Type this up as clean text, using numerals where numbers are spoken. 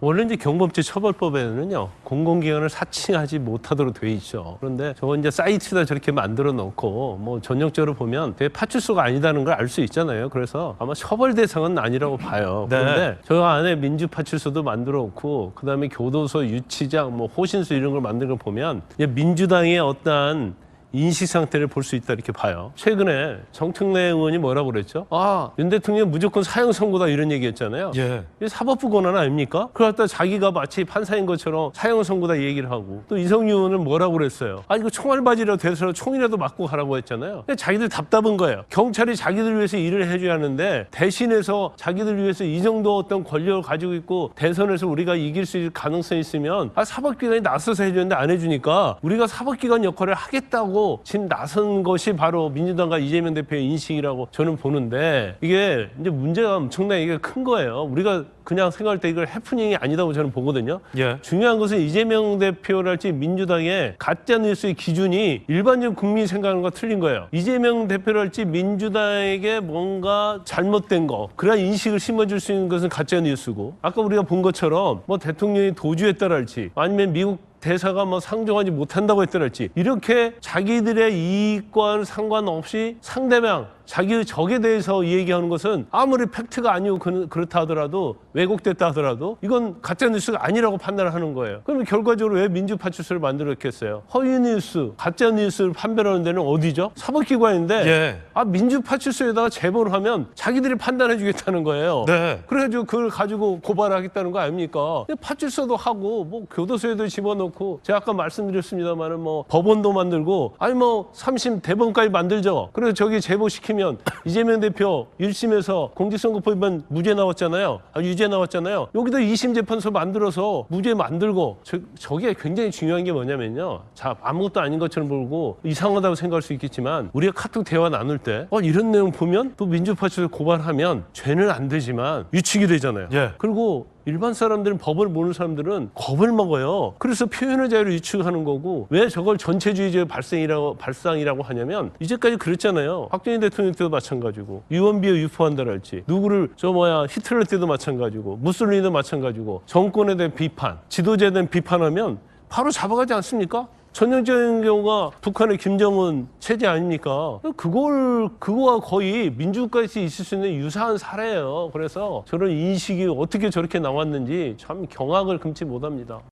원래 이제 경범죄 처벌법에는요, 공공기관을 사칭하지 못하도록 돼 있죠. 그런데 저거 이제 사이트다 저렇게 만들어 놓고 뭐 전형적으로 보면 되게 파출소가 아니다는 걸 알 수 있잖아요. 그래서 아마 처벌 대상은 아니라고 봐요. 네. 그런데 저 안에 민주파출소도 만들어 놓고 그다음에 교도소, 유치장, 뭐 호신소 이런 걸 만든 걸 보면 이제 민주당의 어떠한 인식 상태를 볼 수 있다 이렇게 봐요. 최근에 정청래 의원이 뭐라고 그랬죠? 윤 대통령 무조건 사형 선고다 이런 얘기했잖아요. 예. 이게 사법부 권한 아닙니까? 그러다 자기가 마치 판사인 것처럼 사형 선고다 얘기를 하고 또 이성유 의원은 뭐라고 그랬어요? 이거 총알바지라도 돼서 총이라도 맞고 가라고 했잖아요. 근데 자기들 답답한 거예요. 경찰이 자기들 위해서 일을 해줘야 하는데 대신해서 자기들 위해서 이 정도 어떤 권력을 가지고 있고 대선에서 우리가 이길 수 있을 가능성이 있으면 사법기관이 나서서 해주는데 안 해주니까 우리가 사법기관 역할을 하겠다고 지금 나선 것이 바로 민주당과 이재명 대표의 인식이라고 저는 보는데 이게 이제 문제가 엄청나게 큰 거예요. 우리가 그냥 생각할 때 이걸 해프닝이 아니다고 저는 보거든요. 예. 중요한 것은 이재명 대표랄지 민주당의 가짜 뉴스의 기준이 일반적 국민이 생각하는 것과 틀린 거예요. 이재명 대표랄지 민주당에게 뭔가 잘못된 거, 그런 인식을 심어줄 수 있는 것은 가짜 뉴스고, 아까 우리가 본 것처럼 뭐 대통령이 도주했다랄지 아니면 미국 대사가 뭐 상종하지 못한다고 했더랄지 이렇게 자기들의 이익과는 상관없이 상대방 자기의 적에 대해서 얘기하는 것은 아무리 팩트가 아니고 그렇다 하더라도 왜곡됐다 하더라도 이건 가짜뉴스가 아니라고 판단을 하는 거예요. 그럼 결과적으로 왜 민주파출소를 만들었겠어요? 허위뉴스, 가짜뉴스를 판별하는 데는 어디죠? 사법기관인데 예. 민주파출소에다가 제보를 하면 자기들이 판단해 주겠다는 거예요. 네. 그래가지고 그걸 가지고 고발하겠다는 거 아닙니까? 파출소도 하고 뭐 교도소에도 집어넣고 제가 아까 말씀드렸습니다만은 뭐 법원도 만들고 뭐 3심 대법원까지 만들죠. 그래서 저기 제보시키면 이재명 대표 1심에서 공직선거법 위반 무죄 나왔잖아요. 유죄 나왔잖아요. 여기도 2심 재판소 만들어서 무죄 만들고 저게 굉장히 중요한 게 뭐냐면요. 자, 아무것도 아닌 것처럼 보고 이상하다고 생각할 수 있겠지만 우리가 카톡 대화 나눌 때 이런 내용 보면 또 민주파출소 고발하면 죄는 안 되지만 유축이 되잖아요. 예. 그리고 일반 사람들은 법을 모르는 사람들은 겁을 먹어요. 그래서 표현의 자유를 유축하는 거고 왜 저걸 전체주의적 발상이라고 하냐면 이제까지 그랬잖아요. 박정희 대통령 때도 마찬가지고 유언비어 유포한다랄지 누구를 히틀러 때도 마찬가지고 무솔리니도 마찬가지고 정권에 대한 비판, 지도자에 대한 비판하면 바로 잡아가지 않습니까? 전형적인 경우가 북한의 김정은 체제 아닙니까? 그거와 거의 민주국가에서 있을 수 있는 유사한 사례예요. 그래서 저런 인식이 어떻게 저렇게 나왔는지 참 경악을 금치 못합니다.